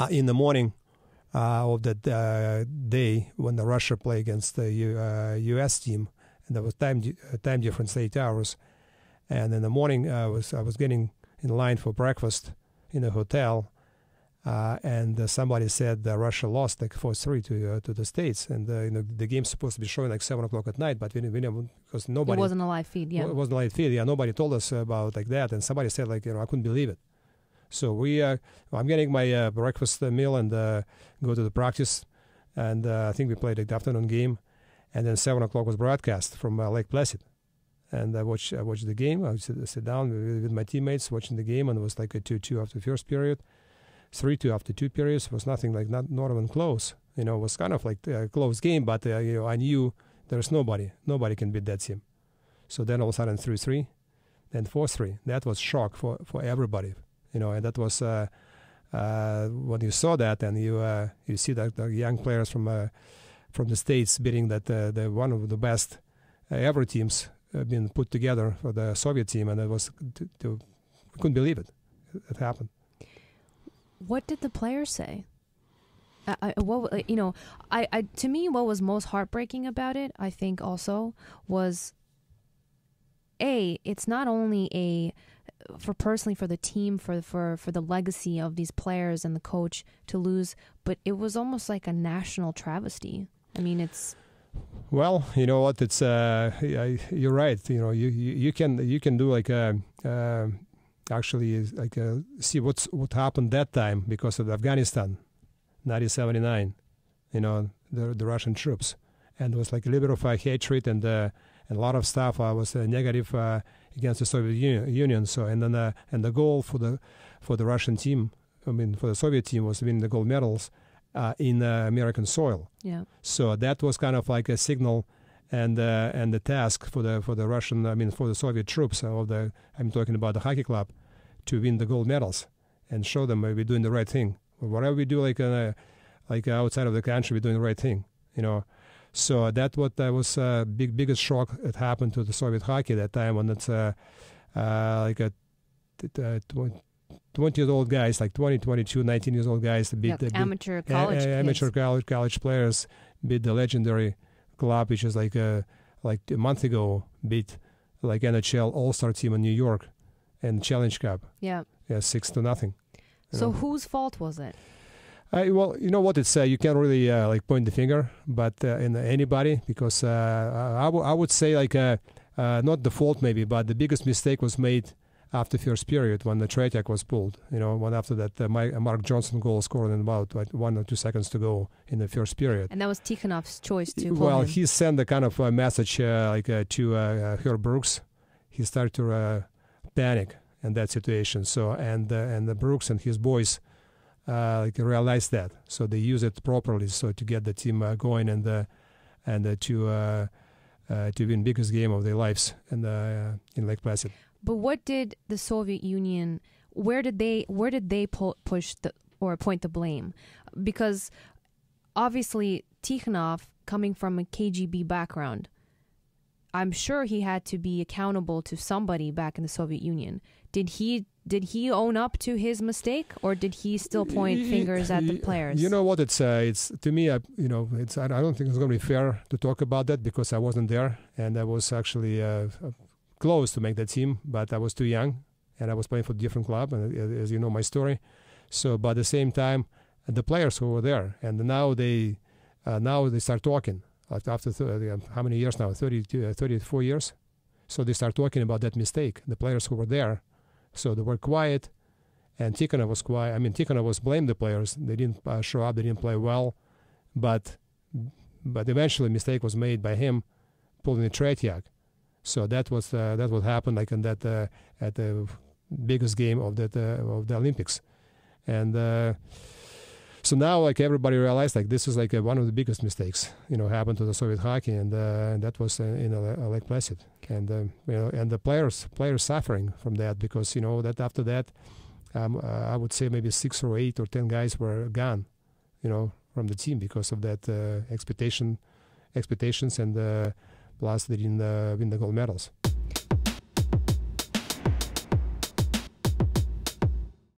in the morning of that day when the Russia played against the U.S. team, and there was time difference 8 hours. And in the morning, I was getting in line for breakfast in a hotel, and somebody said Russia lost like 4-3 to the States, and the game's supposed to be showing like 7 o'clock at night, but we didn't, because nobody. It wasn't a live feed, yeah. It wasn't a live feed, yeah. Nobody told us about like that, and somebody said like I couldn't believe it. So I'm getting my breakfast meal and go to the practice, and I think we played the afternoon game, and then 7 o'clock was broadcast from Lake Placid, and I watched the game. I would sit down with my teammates watching the game, and it was like a 2-2 after the first period, 3-2 after 2 periods. It was nothing like not even close. It was kind of like a close game, but I knew there's nobody can beat that team. So then all of a sudden 3-3, then 4-3. That was shock for everybody. And that was when you saw that, and you see that the young players from the States beating that the one of the best ever teams been put together for the Soviet team, and it was we couldn't believe it. It happened. What did the players say? To me, what was most heartbreaking about it, I think, also was it's not only for the team, for the legacy of these players and the coach to lose, but it was almost like a national travesty. I mean, it's. Well, you know what? It's you're right. You can do like actually like see what happened that time because of Afghanistan, 1979. The Russian troops, and it was like a little bit of hatred and a lot of stuff was negative against the Soviet Union. So and the goal for the Russian team, for the Soviet team, was to win the gold medals in American soil. Yeah. So that was kind of like a signal and the task for the Russian, for the Soviet troops I'm talking about the hockey club, to win the gold medals and show them we're doing the right thing. Whatever we do, like outside of the country, we're doing the right thing. So that was biggest shock that happened to the Soviet hockey at that time, when it's like a 20-year-old guys, like 20, 22, 19 years old guys, beat amateur college players, beat the legendary club, which is like a month ago, beat like NHL All-Star team in New York and Challenge Cup. Yeah. 6-0. So whose fault was it? Well, you know what, it's you can't really point the finger, but in anybody, because I would say not the fault maybe, but the biggest mistake was made after first period when the Tretiak was pulled. When after that Mark Johnson goal scored in about 1 or 2 seconds to go in the first period. And that was Tikhonov's choice to pull him. He sent a kind of a message to Herb Brooks. He started to panic in that situation. So and the Brooks and his boys realized that, so they use it properly, so to get the team going and to win biggest game of their lives in Lake Placid. But what did the Soviet Union? Where did they push or point the blame? Because obviously Tikhonov, coming from a KGB background, I'm sure he had to be accountable to somebody back in the Soviet Union. Did he own up to his mistake, or did he still point fingers at the players? You know what? It's to me, I don't think it's going to be fair to talk about that, because I wasn't there, and I was actually close to make that team, but I was too young, and I was playing for a different club, and as you know my story. So, but at the same time, the players who were there, and now they start talking after how many years now? 34 years. So they start talking about that mistake. The players who were there. So they were quiet, and Tikhonov was quiet. Tikhonov was blamed the players. They didn't show up. They didn't play well, but eventually a mistake was made by him, pulling the Tretiak. So that what happened, like in that at the biggest game of the Olympics, and so now like everybody realized like this is like one of the biggest mistakes happened to the Soviet hockey, and that was in Lake Placid, and and the players suffering from that, because that after that I would say maybe 6 or 8 or 10 guys were gone from the team because of that expectations, and plus they didn't win the gold medals.